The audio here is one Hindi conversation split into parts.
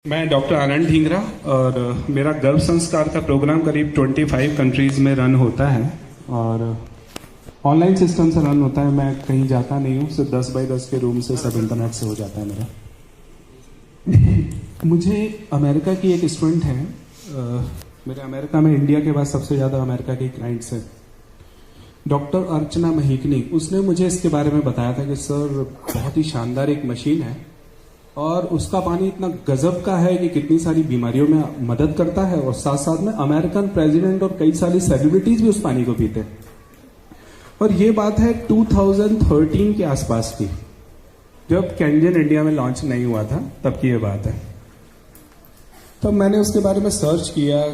मैं डॉक्टर आनंद ढींगरा और मेरा गर्भ संस्कार का प्रोग्राम करीब 25 कंट्रीज में रन होता है और ऑनलाइन सिस्टम से रन होता है। मैं कहीं जाता नहीं हूँ, सिर्फ 10 बाई 10 के रूम से सब इंटरनेट से हो जाता है मेरा। मुझे अमेरिका की एक स्टूडेंट है, मेरे अमेरिका में इंडिया के बाद सबसे ज़्यादा अमेरिका के क्लाइंट्स हैं, डॉक्टर अर्चना महिकनी। उसने मुझे इसके बारे में बताया था कि सर बहुत ही शानदार एक मशीन है और उसका पानी इतना गजब का है कि कितनी सारी बीमारियों में मदद करता है और साथ साथ में अमेरिकन प्रेसिडेंट और कई सारी सेलिब्रिटीज भी उस पानी को पीते हैं। और ये बात है 2013 के आसपास की, जब कैंजन इंडिया में लॉन्च नहीं हुआ था, तब की ये बात है। तब मैंने उसके बारे में सर्च किया,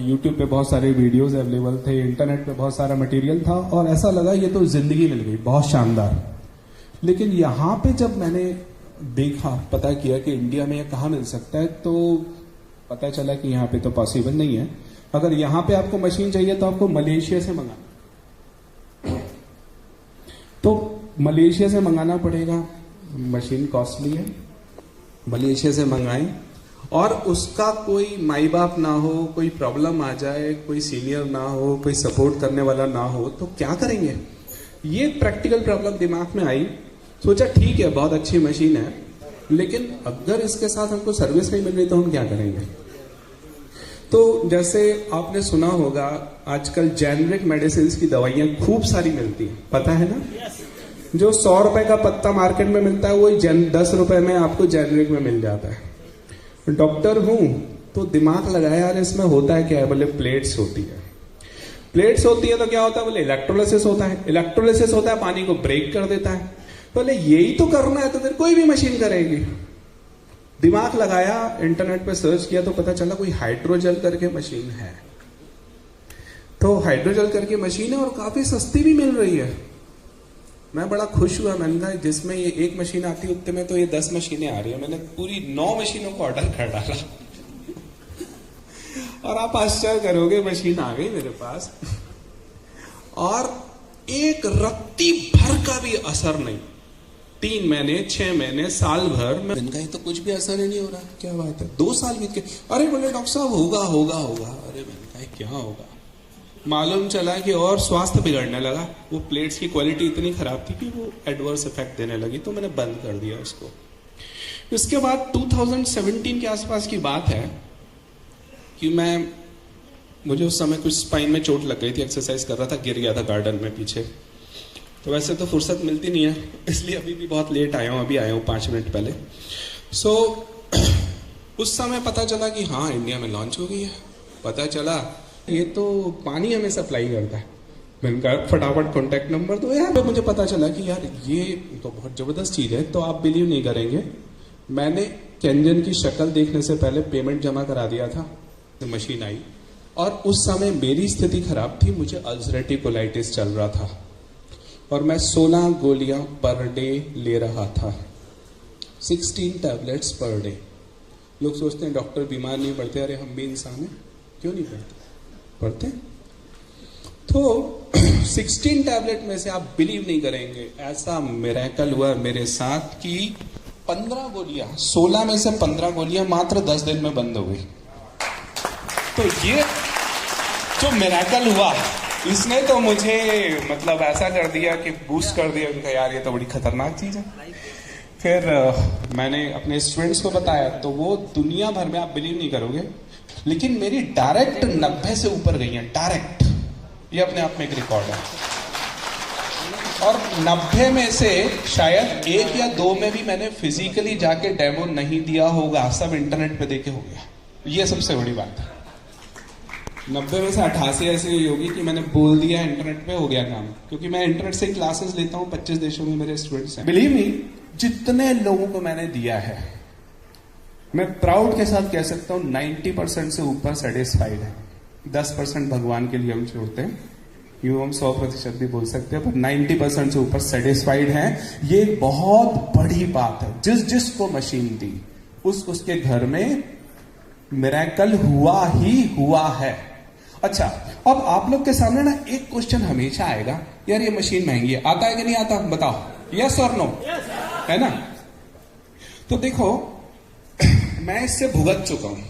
यूट्यूब पे बहुत सारे वीडियोस अवेलेबल थे, इंटरनेट पे बहुत सारा मटेरियल था और ऐसा लगा ये तो जिंदगी मिल गई, बहुत शानदार। लेकिन यहाँ पे जब मैंने देखा, पता किया कि इंडिया में ये कहाँ मिल सकता है, तो पता चला कि यहाँ पे तो पॉसिबल नहीं है। अगर यहाँ पे आपको मशीन चाहिए तो आपको मलेशिया से मंगाना, तो मलेशिया से मंगाना पड़ेगा। मशीन कॉस्टली है, मलेशिया से मंगाएं और उसका कोई माई बाप ना हो, कोई प्रॉब्लम आ जाए, कोई सीनियर ना हो, कोई सपोर्ट करने वाला ना हो, तो क्या करेंगे? ये प्रैक्टिकल प्रॉब्लम दिमाग में आई। सोचा ठीक है, बहुत अच्छी मशीन है, लेकिन अगर इसके साथ हमको सर्विस नहीं मिल रही तो हम क्या करेंगे? तो जैसे आपने सुना होगा, आजकल जेनरिक मेडिसिन की दवाइयां खूब सारी मिलती हैं, पता है ना? जो 100 रुपए का पत्ता मार्केट में मिलता है, वही 10 रुपए में आपको जेनरिक में मिल जाता है। डॉक्टर हूं तो दिमाग लगाया, यार इसमें होता है क्या है? बोले प्लेट्स होती है। प्लेट्स होती है तो क्या होता है? बोले इलेक्ट्रोलिसिस होता है। इलेक्ट्रोलिसिस होता है, पानी को ब्रेक कर देता है। बोले यही तो करना है तो फिर कोई भी मशीन करेगी। दिमाग लगाया, इंटरनेट पे सर्च किया तो पता चला कोई हाइड्रोजेल करके मशीन है। तो हाइड्रोजेल करके मशीन है और काफी सस्ती भी मिल रही है। मैं बड़ा खुश हुआ, मैंने कहा जिसमें ये एक मशीन आती है उतने में तो ये 10 मशीनें आ रही है। मैंने पूरी 9 मशीनों को ऑर्डर कर डाला और आप आश्चर्य करोगे, मशीन आ गई मेरे पास और एक रत्ती भर का भी असर नहीं। 3 महीने, 6 महीने, साल भर में इनका तो कुछ भी असर ही नहीं हो रहा। क्या बात है? 2 साल बीत गए। अरे बोले डॉक्टर साहब होगा होगा होगा। अरे मैंने कहा क्या होगा? मालूम चला कि और स्वास्थ्य बिगड़ने लगा। वो प्लेट्स की क्वालिटी इतनी खराब थी कि वो एडवर्स इफेक्ट देने लगी, तो मैंने बंद कर दिया उसको। इसके बाद 2017 के आसपास की बात है कि मुझे उस समय कुछ स्पाइन में चोट लग गई थी, एक्सरसाइज कर रहा था, गिर गया था गार्डन में पीछे। तो वैसे तो फुर्सत मिलती नहीं है, इसलिए अभी भी बहुत लेट आया हूँ, अभी आया हूँ 5 मिनट पहले। उस समय पता चला कि हाँ इंडिया में लॉन्च हो गई है। पता चला ये तो पानी हमें सप्लाई करता है। मैंने कहा फटाफट कॉन्टैक्ट नंबर दो यार। मुझे पता चला कि यार ये तो बहुत जबरदस्त चीज है। तो आप बिलीव नहीं करेंगे, मैंने कैंजन की शक्ल देखने से पहले पेमेंट जमा करा दिया था। मशीन आई और उस समय मेरी स्थिति खराब थी, मुझे अल्सरेटिव कोलाइटिस चल रहा था और मैं 16 गोलियां पर डे ले रहा था, 16 टैबलेट्स पर डे। लोग सोचते हैं डॉक्टर बीमार नहीं पड़ते, अरे हम भी इंसान हैं, क्यों नहीं पड़ते? तो 16 टैबलेट में से आप बिलीव नहीं करेंगे, ऐसा मिरेकल हुआ मेरे साथ कि 15 गोलियां, 16 में से 15 गोलियां मात्र 10 दिन में बंद हो गई। तो ये जो मिरेकल हुआ, इसने तो मुझे मतलब ऐसा कर दिया कि बूस्ट कर दिया, उनका यार ये तो बड़ी खतरनाक चीज है। फिर मैंने अपने स्टूडेंट्स को बताया तो वो दुनिया भर में, आप बिलीव नहीं करोगे, लेकिन मेरी डायरेक्ट 90 से ऊपर गई है, डायरेक्ट। ये अपने आप में एक रिकॉर्ड है। और 90 में से शायद 1 या 2 में भी मैंने फिजिकली जाके डेमो नहीं दिया होगा, सब इंटरनेट पे देखे हो गया। ये सबसे बड़ी बात है। 90 में से 88 ऐसी हुई होगी कि मैंने बोल दिया इंटरनेट पे, हो गया काम। क्योंकि मैं इंटरनेट से क्लासेस लेता हूँ, 25 देशों में मेरे स्टूडेंट्स हैं। बिलीव मी, जितने लोगों को मैंने दिया है, मैं प्राउड के साथ कह सकता हूँ 90% से ऊपर सेटिस्फाइड है। 10% भगवान के लिए हम छोड़ते हैं, यूं हम 100% भी बोल सकते हैं, पर 90% से ऊपर सेटिस्फाइड है। ये बहुत बड़ी बात है। जिसको मशीन दी उसके घर में मिरेकल हुआ ही हुआ है। अच्छा, अब आप लोग के सामने ना एक क्वेश्चन हमेशा आएगा, यार ये मशीन महंगी है, आता है कि नहीं आता? बताओ, यस और नो, है ना? तो देखो मैं इससे भुगत चुका हूं,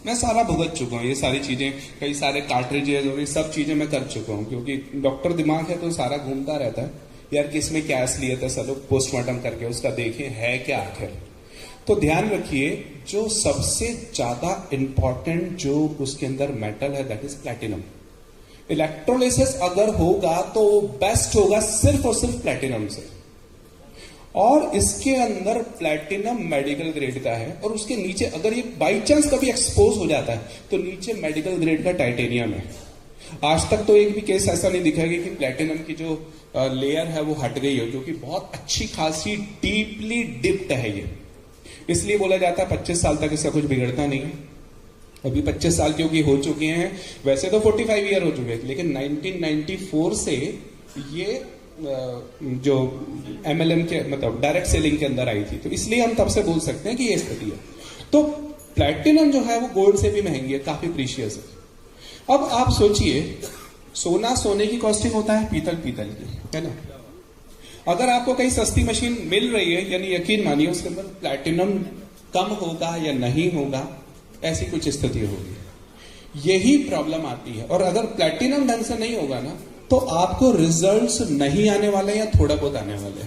मैं सारा भुगत चुका हूं, ये सारी चीजें, कई सारे कार्ट्रिजेज और ये सब चीजें मैं कर चुका हूं, क्योंकि डॉक्टर दिमाग है तो सारा घूमता रहता है यार किसमें क्या लिए थे सब लोग पोस्टमार्टम करके उसका देखें है क्या आखिर। तो ध्यान रखिए जो सबसे ज्यादा इंपॉर्टेंट जो उसके अंदर मेटल है दैट इज प्लैटिनम। इलेक्ट्रोलिसिस अगर होगा तो बेस्ट होगा सिर्फ और सिर्फ प्लैटिनम से, और इसके अंदर प्लैटिनम मेडिकल ग्रेड का है, और उसके नीचे अगर ये बाई चांस कभी एक्सपोज हो जाता है तो नीचे मेडिकल ग्रेड का टाइटेनियम है। आज तक तो एक भी केस ऐसा नहीं दिखा गया कि प्लैटिनम की जो लेयर है वो हट गई हो, जो कि बहुत अच्छी खासी डीपली डिप्ड है ये। इसलिए बोला जाता है 25 साल तक इसका कुछ बिगड़ता नहीं है। अभी 25 साल क्योंकि हो चुके हैं, वैसे तो 45 ईयर हो चुके हैं, लेकिन 1994 से ये जो MLM के मतलब डायरेक्ट सेलिंग के अंदर आई थी, तो इसलिए हम तब से बोल सकते हैं कि ये स्थिति है। तो प्लैटिनम जो है वो गोल्ड से भी महंगी है, काफी प्रीशियस है। अब आप सोचिए सोना सोने की कॉस्टिंग होता है, पीतल पीतल की, है ना। अगर आपको कहीं सस्ती मशीन मिल रही है, यानी यकीन मानिए उसके अंदर प्लैटिनम कम होगा या नहीं होगा, ऐसी कुछ स्थिति होगी। यही प्रॉब्लम आती है। और अगर प्लैटिनम ढंग से नहीं होगा ना तो आपको रिजल्ट्स नहीं आने वाले या थोड़ा बहुत आने वाले।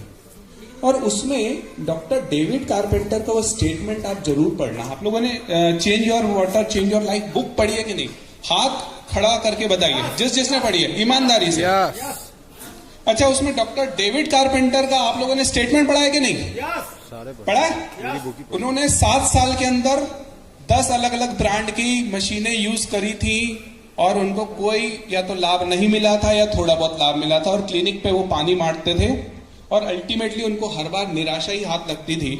और उसमें डॉक्टर डेविड कारपेंटर का वो स्टेटमेंट आप जरूर पढ़ना। आप लोगों ने change your water change your life book पढ़ी है कि नहीं? हाथ खड़ा करके बताइए जिसने पढ़ी है, ईमानदारी से। अच्छा, उसमें डॉक्टर डेविड कारपेंटर का आप लोगों ने स्टेटमेंट पढ़ा है कि नहीं? पढ़ा है? उन्होंने 7 साल के अंदर 10 अलग अलग ब्रांड की मशीनें यूज करी थी और उनको कोई या तो लाभ नहीं मिला था या थोड़ा बहुत लाभ मिला था, और क्लिनिक पे वो पानी मारते थे और अल्टीमेटली उनको हर बार निराशा ही हाथ लगती थी।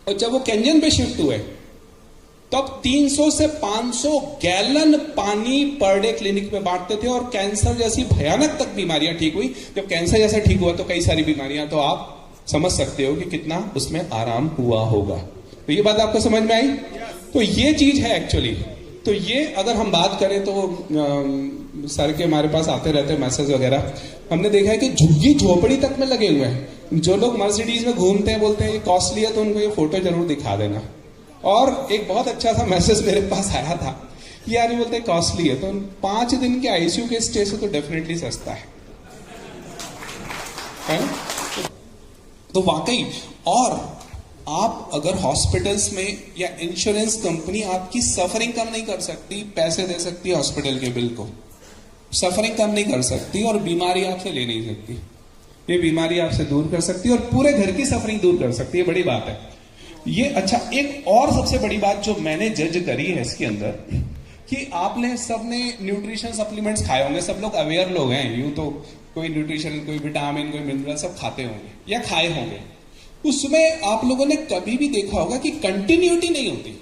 और जब वो केंजन पे शिफ्ट हुए तब 300 से 500 गैलन पानी पर डे क्लिनिक में बांटते थे, और कैंसर जैसी भयानक तक बीमारियां ठीक हुई। जब कैंसर जैसा ठीक हुआ तो कई सारी बीमारियां, तो आप समझ सकते हो कि कितना उसमें आराम हुआ होगा। तो ये बात आपको समझ में आई? तो ये चीज है एक्चुअली। तो ये अगर हम बात करें तो सर के हमारे पास आते रहते मैसेज वगैरह, हमने देखा है कि झुग्गी झोपड़ी तक में लगे हुए हैं। जो लोग मर्सिडीज में घूमते हैं बोलते हैं ये कॉस्टली है, तो उनको ये फोटो जरूर दिखा देना। और एक बहुत अच्छा सा मैसेज मेरे पास आया था, यार ये बोलते हैं कॉस्टली है, तो 5 दिन के आईसीयू के स्टे से तो डेफिनेटली सस्ता है? तो वाकई। और आप अगर हॉस्पिटल्स में या इंश्योरेंस कंपनी आपकी सफरिंग कम नहीं कर सकती, पैसे दे सकती है हॉस्पिटल के बिल को, सफरिंग कम नहीं कर सकती, और बीमारी आपसे ले नहीं सकती। ये बीमारी आपसे दूर कर सकती है और पूरे घर की सफरिंग दूर कर सकती है। बड़ी बात है ये। अच्छा, एक और सबसे बड़ी बात जो मैंने जज करी है इसके अंदर, कि आपने सबने न्यूट्रिशन सप्लीमेंट्स खाए होंगे, सब लोग अवेयर लोग हैं, यूं तो कोई न्यूट्रिशन, कोई विटामिन, कोई मिनरल सब खाते होंगे या खाए होंगे। उसमें आप लोगों ने कभी भी देखा होगा कि कंटिन्यूटी नहीं होती।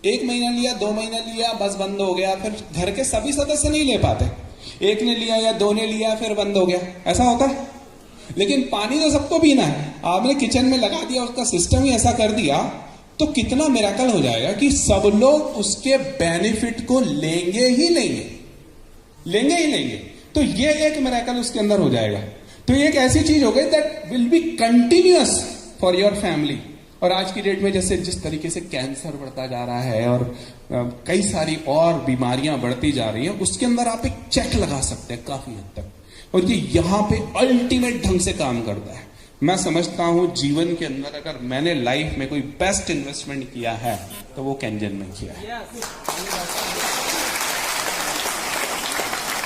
1 महीना लिया, 2 महीना लिया, बस बंद हो गया, फिर घर के सभी सदस्य नहीं ले पाते। एक ने लिया या 2 ने लिया फिर बंद हो गया, ऐसा होता है। लेकिन पानी तो सबको पीना है, आपने किचन में लगा दिया, उसका सिस्टम ही ऐसा कर दिया, तो कितना मिरेकल हो जाएगा कि सब लोग उसके बेनिफिट को लेंगे ही लेंगे, लेंगे ही लेंगे। तो ये एक मिरेकल उसके अंदर हो जाएगा। तो ये एक ऐसी चीज हो गई that will be continuous for your family. और आज की डेट में जैसे जिस तरीके से कैंसर बढ़ता जा रहा है और कई सारी और बीमारियां बढ़ती जा रही हैं, उसके अंदर आप एक चेक लगा सकते हैं काफी हद तक, और ये यहां पे अल्टीमेट ढंग से काम करता है। मैं समझता हूं जीवन के अंदर अगर मैंने लाइफ में कोई बेस्ट इन्वेस्टमेंट किया है तो वो कैंजन में किया है।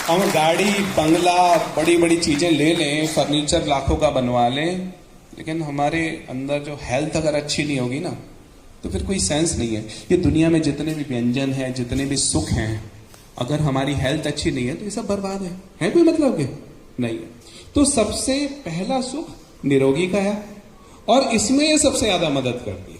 हम गाड़ी, बंगला, बड़ी बड़ी चीजें ले लें, फर्नीचर लाखों का बनवा लें, लेकिन हमारे अंदर जो हेल्थ अगर अच्छी नहीं होगी ना तो फिर कोई सेंस नहीं है। ये दुनिया में जितने भी व्यंजन हैं, जितने भी सुख हैं, अगर हमारी हेल्थ अच्छी नहीं है तो ये सब बर्बाद है कोई मतलब के नहीं है। तो सबसे पहला सुख निरोगी का है, और इसमें ये सबसे ज्यादा मदद करती है।